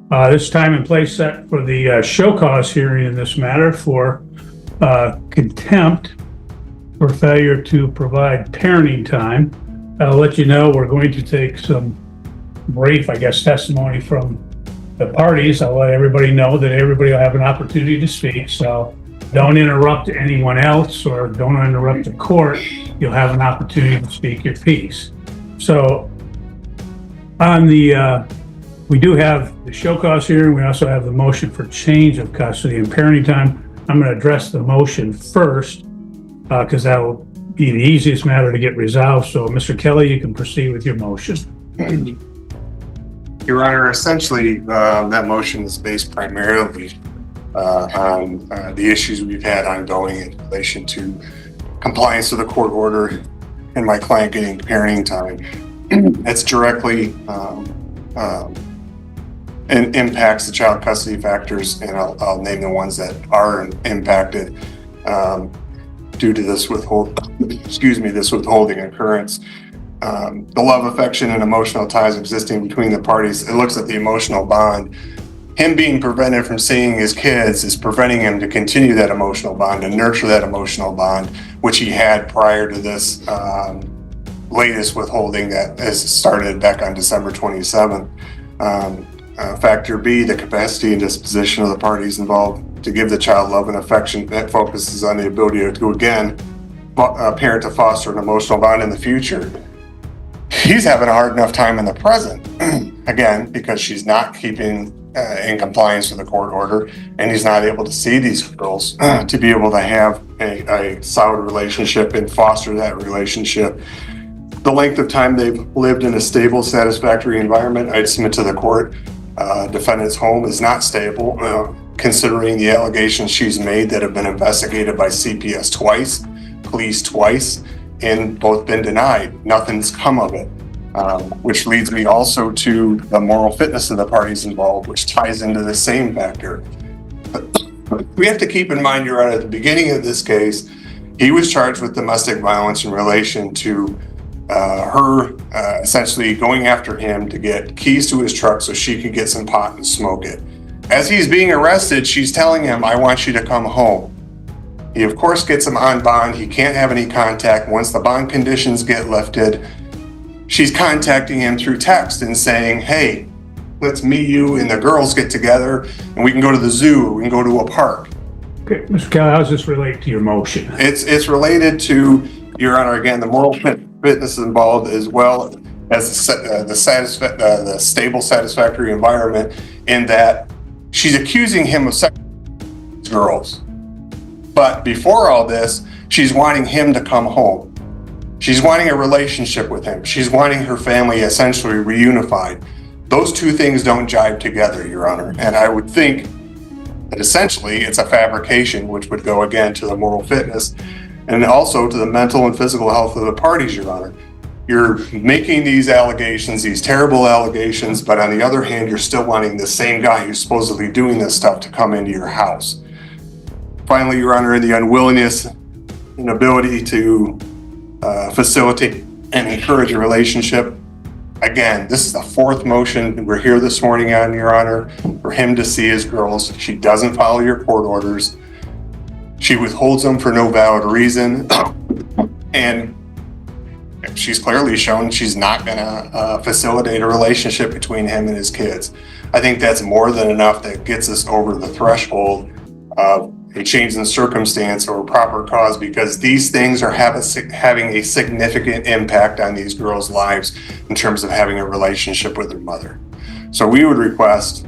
This time and place set for the show cause hearing in this matter for contempt for failure to provide parenting time. I'll let you know we're going to take some brief, testimony from the parties. I'll let everybody know that everybody will have an opportunity to speak. So don't interrupt anyone else or don't interrupt the court. You'll have an opportunity to speak your piece. So on the we do have the show cause hearing. We also have the motion for change of custody and parenting time. I'm going to address the motion first because that will be the easiest matter to get resolved. So, Mr. Kelly, you can proceed with your motion. Your Honor, essentially, that motion is based primarily on the issues we've had ongoing in relation to compliance with the court order and my client getting parenting time. It's directly and impacts the child custody factors, and I'll name the ones that are impacted due to this withholding occurrence. The love, affection, and emotional ties existing between the parties. It looks at the emotional bond. Him being prevented from seeing his kids is preventing him to continue that emotional bond and nurture that emotional bond, which he had prior to this latest withholding that has started back on December 27th. Factor B, the capacity and disposition of the parties involved to give the child love and affection that focuses on the ability to, again, a parent to foster an emotional bond in the future. He's having a hard enough time in the present, again, because she's not keeping in compliance with the court order, and he's not able to see these girls to be able to have a solid relationship and foster that relationship. The length of time they've lived in a stable, satisfactory environment, I'd submit to the court, defendant's home is not stable, considering the allegations she's made that have been investigated by CPS twice, police twice, and both been denied. Nothing's come of it, which leads me also to the moral fitness of the parties involved, which ties into the same factor. We have to keep in mind, Your Honor, at the beginning of this case, he was charged with domestic violence in relation to her essentially going after him to get keys to his truck so she could get some pot and smoke it. As he's being arrested, she's telling him, "I want you to come home." He, of course, gets him on bond. He can't have any contact. Once the bond conditions get lifted, she's contacting him through text and saying, "Hey, let's meet you and the girls get together and we can go to the zoo, we can go to a park." Okay, Mr. Kelly, how does this relate to your motion? It's related to, Your Honor, again, the moral fitness involved, as well as the stable, satisfactory environment, in that she's accusing him of sex with girls. But before all this, she's wanting him to come home. She's wanting a relationship with him. She's wanting her family essentially reunified. Those two things don't jive together, Your Honor. And I would think that essentially it's a fabrication, which would go again to the moral fitness and also to the mental and physical health of the parties, Your Honor. You're making these allegations, these terrible allegations, but on the other hand, you're still wanting the same guy who's supposedly doing this stuff to come into your house. Finally, Your Honor, the unwillingness and inability to facilitate and encourage a relationship. Again, this is the fourth motion we're here this morning on, Your Honor, for him to see his girls. She doesn't follow your court orders. She withholds them for no valid reason. And she's clearly shown she's not going to facilitate a relationship between him and his kids. I think that's more than enough that gets us over the threshold of a change in circumstance or proper cause, because these things are having a significant impact on these girls' lives in terms of having a relationship with their mother. So we would request,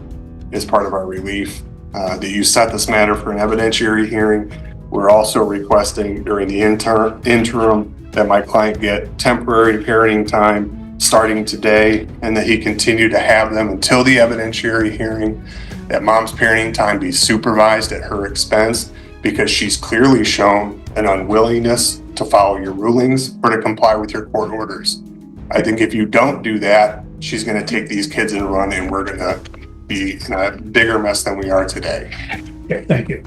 as part of our relief, that you set this matter for an evidentiary hearing. We're also requesting during the interim that my client get temporary parenting time starting today, and that he continue to have them until the evidentiary hearing. That mom's parenting time be supervised at her expense, because she's clearly shown an unwillingness to follow your rulings or to comply with your court orders. I think if you don't do that, she's going to take these kids and run, and we're going to be in a bigger mess than we are today. Okay, thank you.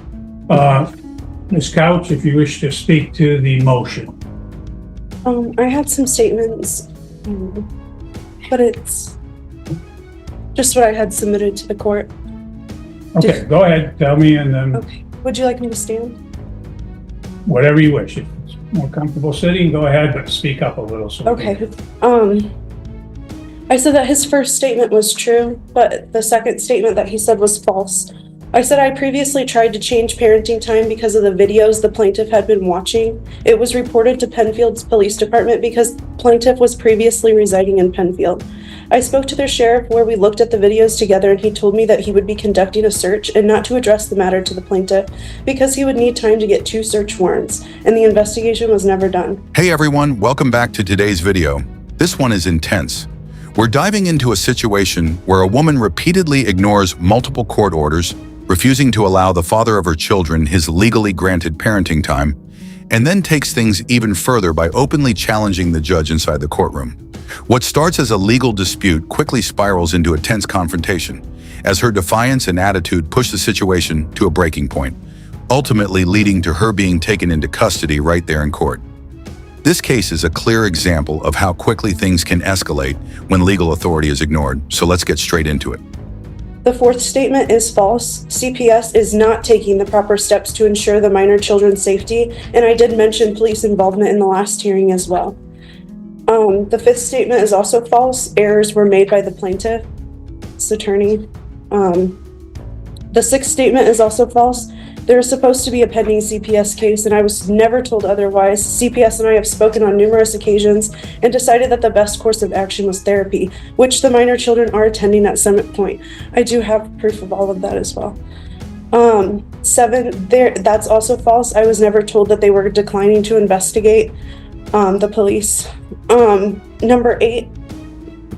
Ms. Couch, if you wish to speak to the motion. I had some statements, but Just what I had submitted to the court. Okay, go ahead, tell me, and then Okay. Would you like me to stand? whatever you wish. If it's more comfortable sitting, go ahead, but speak up a little. So we Okay. can- I said that his first statement was true, but the second statement that he said was false. I said I previously tried to change parenting time because of the videos the plaintiff had been watching. It was reported to Penfield's police department because plaintiff was previously residing in Penfield. I spoke to their sheriff where we looked at the videos together, and he told me that he would be conducting a search and not to address the matter to the plaintiff because he would need time to get 2 search warrants, and the investigation was never done. Hey everyone, welcome back to today's video. This one is intense. We're diving into a situation where a woman repeatedly ignores multiple court orders, refusing to allow the father of her children his legally granted parenting time, and then takes things even further by openly challenging the judge inside the courtroom. What starts as a legal dispute quickly spirals into a tense confrontation, as her defiance and attitude push the situation to a breaking point, ultimately leading to her being taken into custody right there in court. This case is a clear example of how quickly things can escalate when legal authority is ignored, so let's get straight into it. The fourth statement is false. CPS is not taking the proper steps to ensure the minor children's safety, and I did mention police involvement in the last hearing as well. The fifth statement is also false. Errors were made by the plaintiff's attorney. The sixth statement is also false. There is supposed to be a pending CPS case, and I was never told otherwise. CPS and I have spoken on numerous occasions and decided that the best course of action was therapy, which the minor children are attending at Summit Point. I do have proof of all of that as well. That's also false. I was never told that they were declining to investigate the police. Number 8,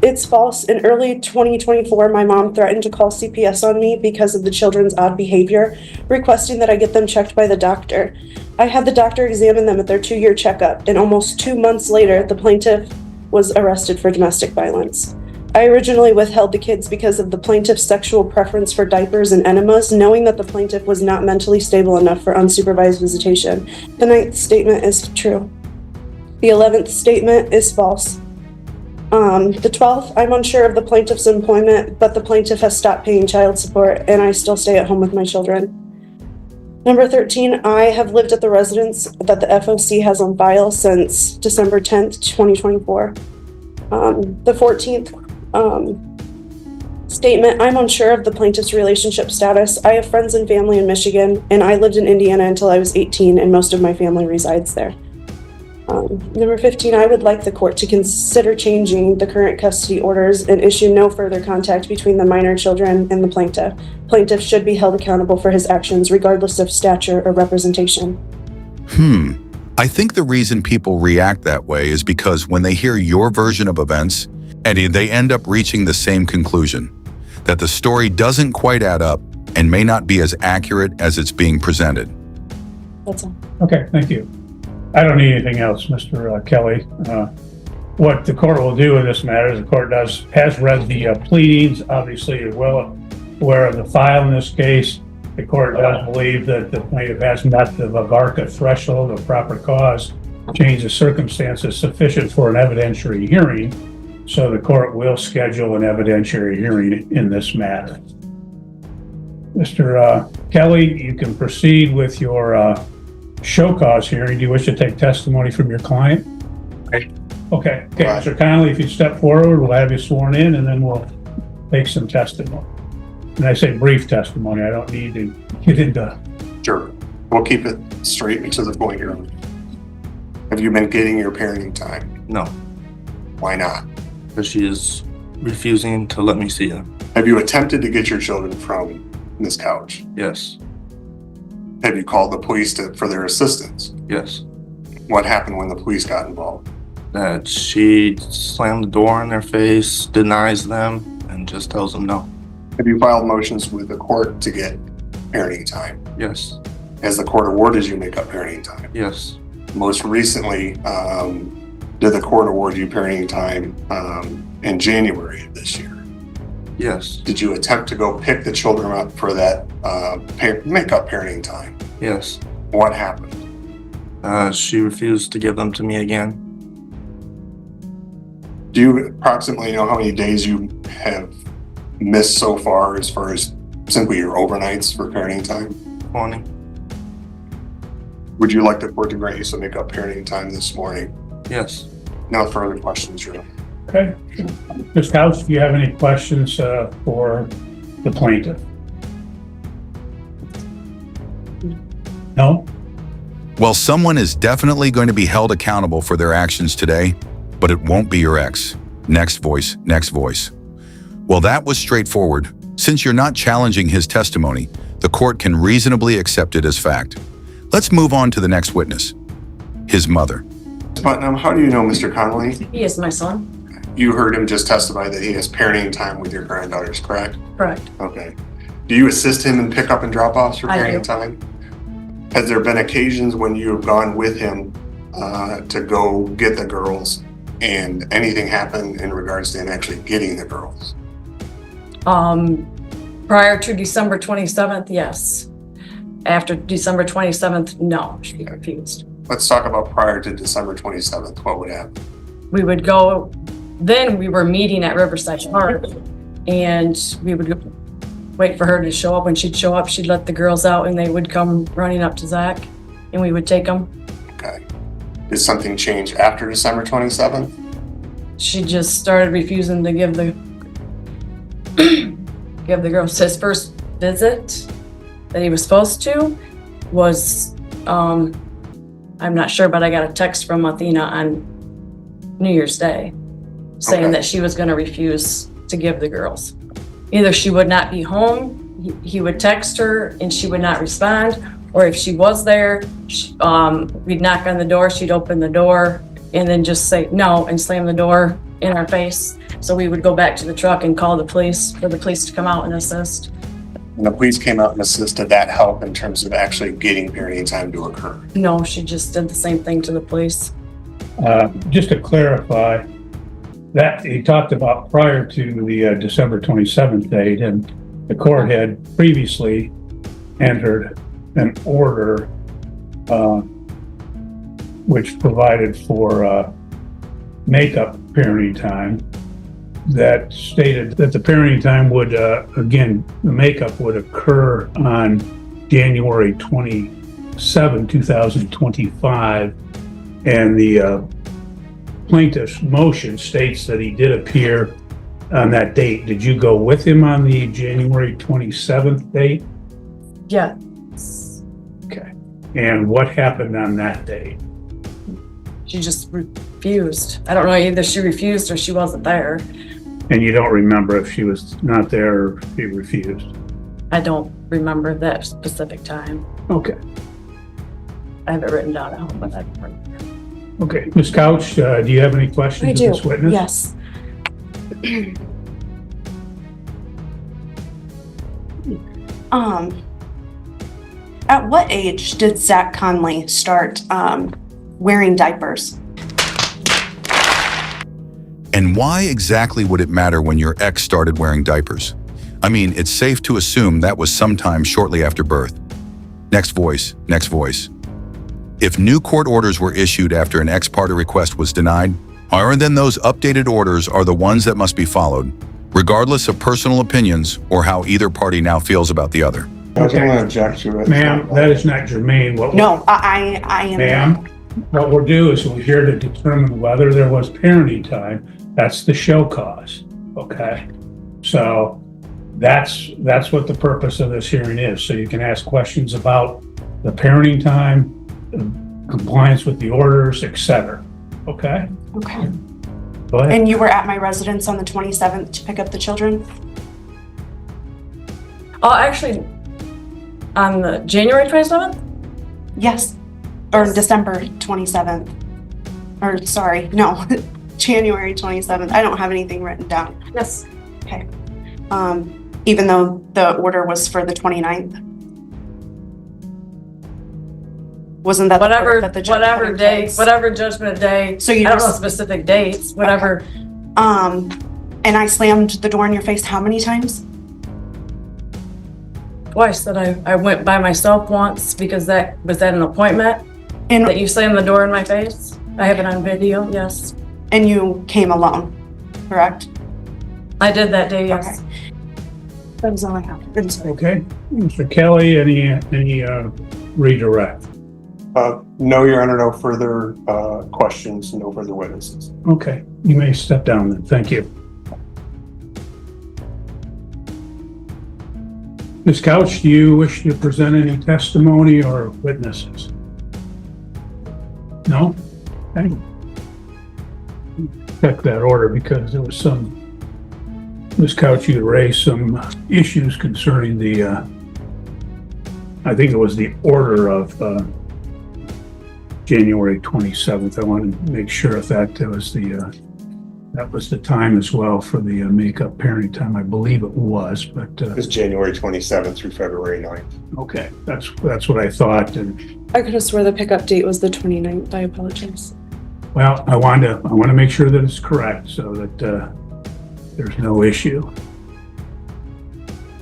it's false. In early 2024, my mom threatened to call CPS on me because of the children's odd behavior, requesting that I get them checked by the doctor. I had the doctor examine them at their 2-year checkup, and almost 2 months later, the plaintiff was arrested for domestic violence. I originally withheld the kids because of the plaintiff's sexual preference for diapers and enemas, knowing that the plaintiff was not mentally stable enough for unsupervised visitation. The 9th statement is true. The 11th statement is false. The 12th, I'm unsure of the plaintiff's employment, but the plaintiff has stopped paying child support, and I still stay at home with my children. Number 13, I have lived at the residence that the FOC has on file since December 10th, 2024. The 14th statement, I'm unsure of the plaintiff's relationship status. I have friends and family in Michigan, and I lived in Indiana until I was 18, and most of my family resides there. Number 15, I would like the court to consider changing the current custody orders and issue no further contact between the minor children and the plaintiff. Plaintiff should be held accountable for his actions regardless of stature or representation. I think the reason people react that way is because when they hear your version of events, and they end up reaching the same conclusion, that the story doesn't quite add up and may not be as accurate as it's being presented. That's all. Okay, thank you. I don't need anything else, Mr. Kelly. What the court will do in this matter is the court has read the pleadings, obviously you're well aware of the file in this case. The court does believe that the plaintiff has met the VARCA threshold of proper cause, change of circumstances sufficient for an evidentiary hearing. So the court will schedule an evidentiary hearing in this matter. Mr. Kelly, you can proceed with your show cause hearing. Do you wish to take testimony from your client? Okay, Mr. Connolly, if you step forward, we'll have you sworn in and then we'll take some testimony. And I say brief testimony, I don't need to get into. Sure. We'll keep it straight and to the point here. Have you been getting your parenting time? No, Why not? because she is refusing to let me see them. Have you attempted to get your children from this couch? Yes, Have you called the police for their assistance? yes. What happened when the police got involved? That she slammed the door in their face, denies them, and just tells them no. Have you filed motions with the court to get parenting time? Yes, Has the court awarded you make-up parenting time? yes, Most recently, did the court award you parenting time in January of this year? yes, Did you attempt to go pick the children up for that make-up parenting time? yes. What happened? She refused to give them to me again. Do you approximately know how many days you have missed so far as simply your overnights for parenting time? 20. Would you like the court to grant you some make-up parenting time this morning? Yes. No further questions, Your Honor. Okay. Ms. Couch, do you have any questions for the plaintiff? No? Well, someone is definitely going to be held accountable for their actions today, but it won't be your ex. Next voice, next voice. Well, that was straightforward. Since you're not challenging his testimony, the court can reasonably accept it as fact. Let's move on to the next witness, his mother. Ms. Putnam, how do you know Mr. Connolly? He is my son. You heard him just testify that he has parenting time with your granddaughters, correct? Correct. Okay. Do you assist him in pickup and drop-offs for I parenting do. time? Has there been occasions when you have gone with him to go get the girls and anything happened in regards to him actually getting the girls? Prior to December 27th, yes. After December 27th, no, she refused. Let's talk about prior to December 27th. What would happen? We would go, then we were meeting at Riverside Park, and we would wait for her to show up. When she'd show up, she'd let the girls out and they would come running up to Zach and we would take them. Okay. Did something change after December 27th? She just started refusing to give the give the girls. His first visit that he was supposed to was, I'm not sure, but I got a text from Athena on New Year's Day saying Okay. that she was going to refuse to give the girls. Either she would not be home, he would text her and she would not respond, or if she was there, we'd knock on the door, she'd open the door and then just say no and slam the door in our face. So we would go back to the truck and call the police for the police to come out and assist. And the police came out and assisted that help in terms of actually getting parenting time to occur. No, she just did the same thing to the police. Just to clarify, that he talked about prior to the December 27th date, and the court had previously entered an order which provided for makeup parenting time that stated that the parenting time would, again, the makeup would occur on January 27, 2025, and the plaintiff's motion states that he did appear on that date. Did you go with him on the January 27th date? Yeah, Okay. And what happened on that date? she just refused. I don't know, either she refused or she wasn't there. And you don't remember if she was not there or if she refused? I don't remember that specific time. Okay. I have it written down at home, but I don't remember. Okay. Ms. Couch, do you have any questions I of do, this witness? yes. At what age did Zach Conley start wearing diapers? And why exactly would it matter when your ex started wearing diapers? I mean, it's safe to assume that was sometime shortly after birth. Next voice, next voice. If new court orders were issued after an ex parte request was denied, then those updated orders are the ones that must be followed, regardless of personal opinions or how either party now feels about the other. Okay. I'm going to object to it. Ma'am, that is not germane. No, I am. Ma'am, what we'll do is we're here to determine whether there was parenting time. That's the show cause, okay? So that's what the purpose of this hearing is. So you can ask questions about the parenting time, compliance with the orders, etc. Okay? Okay. Go ahead. And you were at my residence on the 27th to pick up the children? Oh, actually, on the January 27th? Yes. Or December 27th. Or sorry, no, January 27th. I don't have anything written down. Yes. Okay. Even though the order was for the 29th? Wasn't that the Whatever, order that the judge whatever put in day, place? whatever judgment day. So you I don't know just- specific dates, whatever. And I slammed the door in your face how many times? Twice that I went by myself once because that was at an appointment And that you slammed the door in my face. I have it on video, yes. you came alone, correct? I did that day, yes. Okay. That was all I have. I'm sorry. Okay. Mr. Kelly, any redirect? No, Your Honor, no further questions, no further witnesses. Okay, you may step down then. Thank you. Ms. Couch, do you wish to present any testimony or witnesses? No? Okay. Check that order because there was some, Ms. Couch, you raised some issues concerning the, I think it was the order of January 27th. I want to make sure if that was the time as well for the makeup parenting time. I believe it was, but It's January 27th through February 9th. okay, that's what I thought. And I could have swore the pickup date was the 29th. I apologize. well, I want to make sure that it's correct so that there's no issue.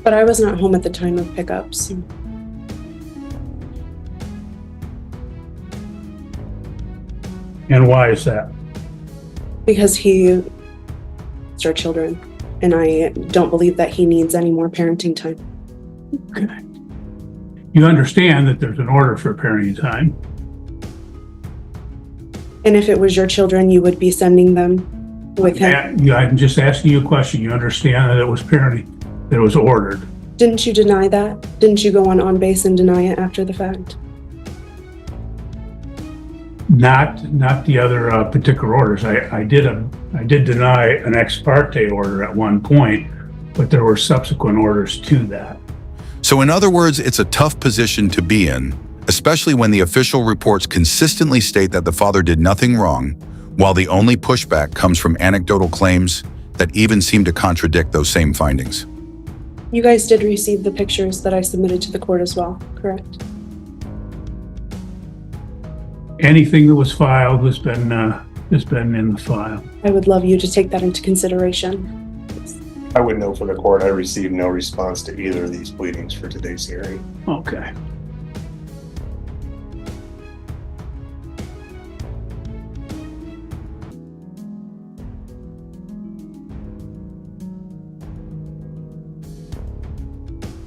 But I was not home at the time of pickups. And why is that? Because he is our children, and I don't believe that he needs any more parenting time. Okay. You understand that there's an order for parenting time. And if it was your children, you would be sending them with him. I'm just asking you a question. You understand that it was parenting, that it was ordered. Didn't you deny that? Didn't you go on base and deny it after the fact? Not the other particular orders. I did deny an ex parte order at one point, but there were subsequent orders to that. So in other words, it's a tough position to be in, especially when the official reports consistently state that the father did nothing wrong, while the only pushback comes from anecdotal claims that even seem to contradict those same findings. You guys did receive the pictures that I submitted to the court as well, correct? Anything that was filed has been in the file. I would love you to take that into consideration. I would know for the court, I received no response to either of these pleadings for today's hearing. Okay.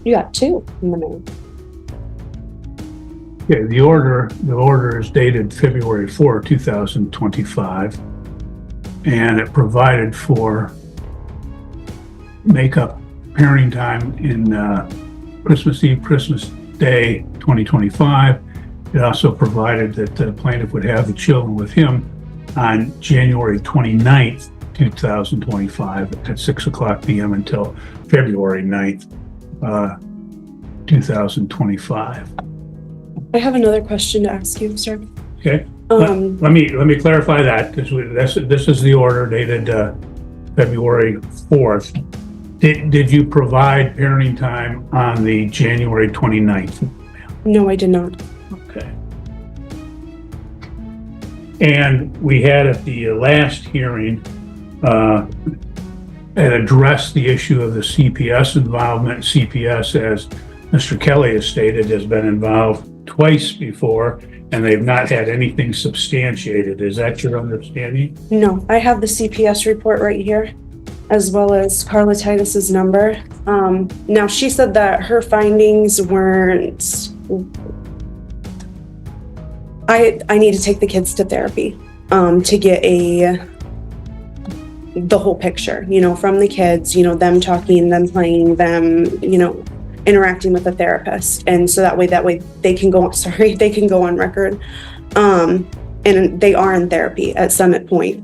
You got two in the mail. Okay, the order is dated February 4, 2025, and it provided for makeup parenting time in Christmas Eve, Christmas Day 2025. It also provided that the plaintiff would have the children with him on January 29th, 2025 at 6 o'clock p.m. until February 9th, 2025. I have another question to ask you, sir. Okay. Let me clarify that because this is the order dated February 4th. Did you provide parenting time on the January 29th? No, I did not. Okay. And we had at the last hearing and addressed the issue of the CPS involvement. CPS, as Mr. Kelly has stated, has been involved twice before, and they've not had anything substantiated. Is that your understanding? No, I have the CPS report right here, as well as Carla Titus's number. Now, she said that her findings weren't. I need to take the kids to therapy to get the whole picture, from the kids, them talking, them playing, them, interacting with a therapist. And so that way they can go, they can go on record. And they are in therapy at Summit Point.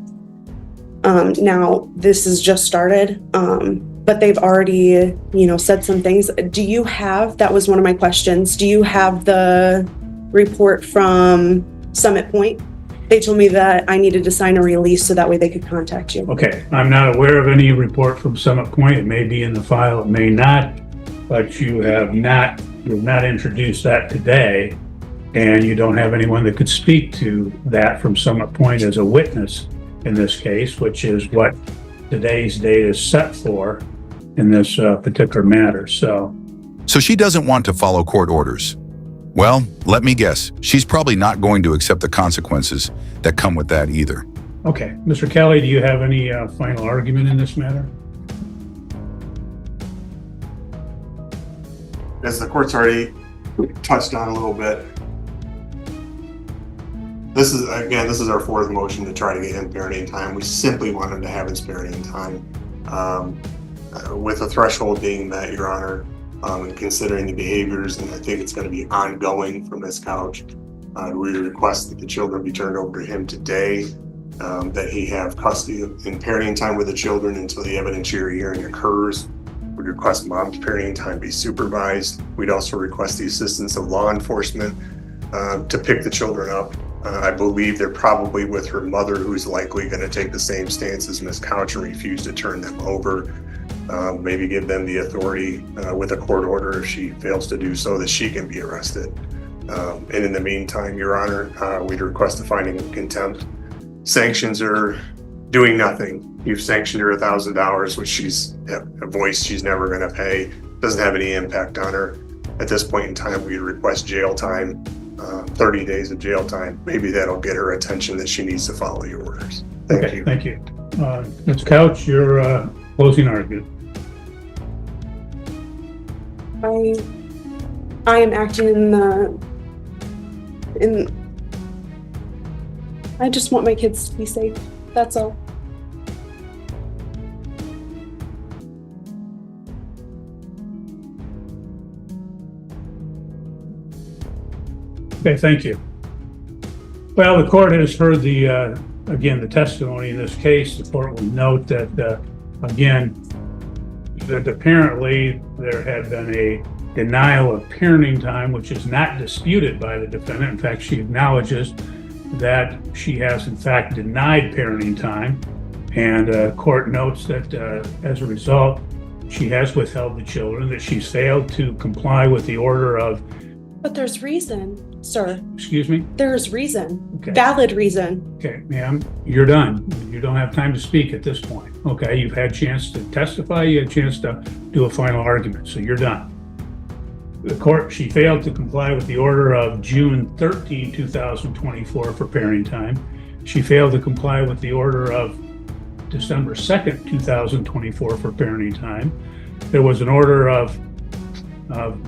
Now this has just started, but they've already, said some things. That was one of my questions. Do you have the report from Summit Point? They told me that I needed to sign a release so that way they could contact you. Okay, I'm not aware of any report from Summit Point. It may be in the file, it may not, but you've not introduced that today, and you don't have anyone that could speak to that from Summit Point as a witness in this case, which is what today's date is set for in this particular matter. So she doesn't want to follow court orders. Well, let me guess, she's probably not going to accept the consequences that come with that either. okay, Mr. Kelly, do you have any final argument in this matter? as the court's already touched on a little bit, this is our fourth motion to try to get him parenting time. We simply want him to have his parenting time, with the threshold being met, Your Honor, and considering the behaviors, and I think it's going to be ongoing from this couch. We request that the children be turned over to him today, that he have custody and parenting time with the children until the evidentiary hearing occurs. We'd request mom's parenting time be supervised. We'd also request the assistance of law enforcement to pick the children up. I believe they're probably with her mother, who's likely going to take the same stance as Ms. Couch and refuse to turn them over. Maybe give them the authority with a court order if she fails to do so, that she can be arrested. And in the meantime, Your Honor, we'd request a finding of contempt. Sanctions are doing nothing. You've sanctioned her $1,000, which she's voiced she's never going to pay. Doesn't have any impact on her. At this point in time, we request jail time, 30 days of jail time. Maybe that'll get her attention that she needs to follow your orders. Thank you. Thank you. Ms. Couch, your closing argument. I am acting I just want my kids to be safe. That's all. Okay, thank you. Well, the court has heard again, the testimony in this case. The court will note that, again, that apparently there had been a denial of parenting time, which is not disputed by the defendant. In fact, she acknowledges that she has in fact denied parenting time, and court notes that as a result, she has withheld the children, that she's failed to comply with the order of... But there's reason, sir. Excuse me? There's reason. Okay. Valid reason. Okay, ma'am, you're done. You don't have time to speak at this point. Okay, you've had a chance to testify, you had a chance to do a final argument, so you're done. The court, she failed to comply with the order of June 13, 2024 for parenting time. She failed to comply with the order of December 2nd, 2024 for parenting time. There was an order of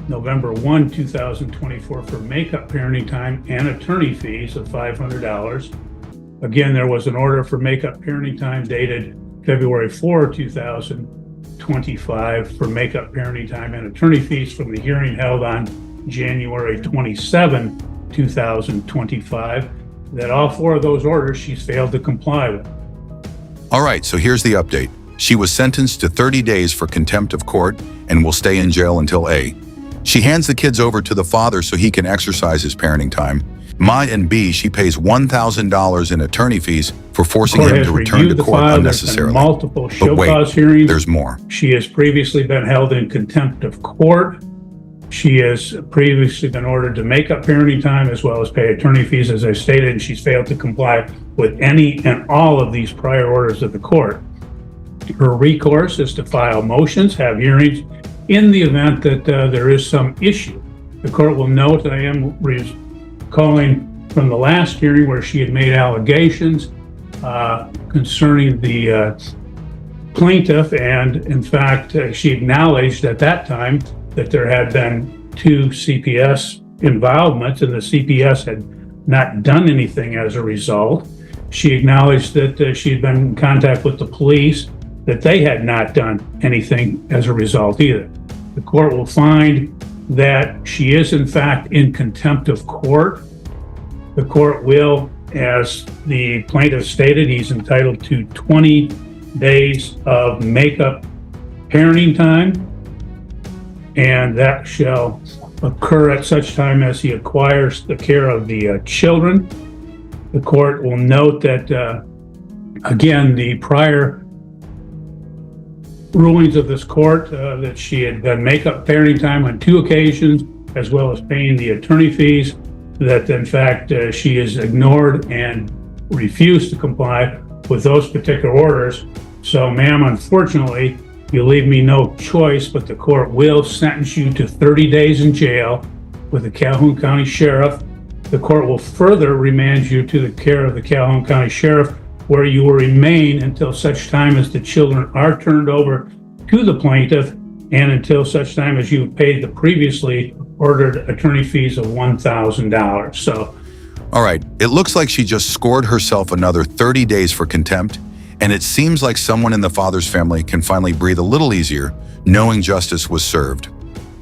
November 1, 2024 for makeup parenting time and attorney fees of $500. Again, there was an order for makeup parenting time dated February 4, 2025 for makeup parenting time and attorney fees from the hearing held on January 27, 2025, that all four of those orders she's failed to comply with. All right, so here's the update. She was sentenced to 30 days for contempt of court and will stay in jail until A. She hands the kids over to the father so he can exercise his parenting time. And B, she pays $1,000 in attorney fees for forcing him to return to court unnecessarily. Multiple show But wait, cause hearings. there's more. She has previously been held in contempt of court. She has previously been ordered to make up parenting time as well as pay attorney fees, as I stated, and she's failed to comply with any and all of these prior orders of the court. Her recourse is to file motions, have hearings in the event that there is some issue. The court will note that I am recalling from the last hearing where she had made allegations concerning the plaintiff, and in fact, she acknowledged at that time that there had been 2 CPS involvements and the CPS had not done anything as a result. She acknowledged that she had been in contact with the police, that they had not done anything as a result either. The court will find that she is in fact in contempt of court. The court will, as the plaintiff stated, he's entitled to 20 days of makeup parenting time, and that shall occur at such time as he acquires the care of the children. The court will note that, again, the prior rulings of this court, that she had done makeup parenting time on 2 occasions, as well as paying the attorney fees, that in fact she has ignored and refused to comply with those particular orders. So, ma'am, unfortunately, you leave me no choice, but the court will sentence you to 30 days in jail with the Calhoun County Sheriff. The court will further remand you to the care of the Calhoun County Sheriff, where you will remain until such time as the children are turned over to the plaintiff and until such time as you've paid the previously ordered attorney fees of $1,000. So, All right, it looks like she just scored herself another 30 days for contempt, and it seems like someone in the father's family can finally breathe a little easier, knowing justice was served.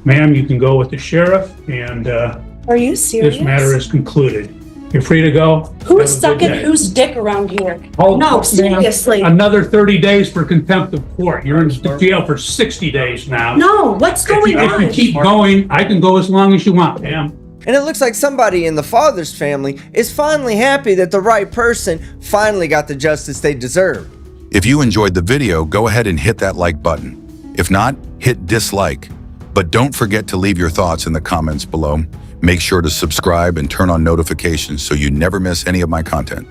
ma'am, you can go with the sheriff, and Are you serious? this matter is concluded. You're free to go. Who's Have a good sucking day. whose dick around here? Oh, No, ma'am, seriously. Another 30 days for contempt of court. You're in jail for 60 days now. No, what's going If you on? keep going, I can go as long as you want, ma'am. And it looks like somebody in the father's family is finally happy that the right person finally got the justice they deserved. If you enjoyed the video, go ahead and hit that like button. If not, hit dislike. But don't forget to leave your thoughts in the comments below. Make sure to subscribe and turn on notifications so you never miss any of my content.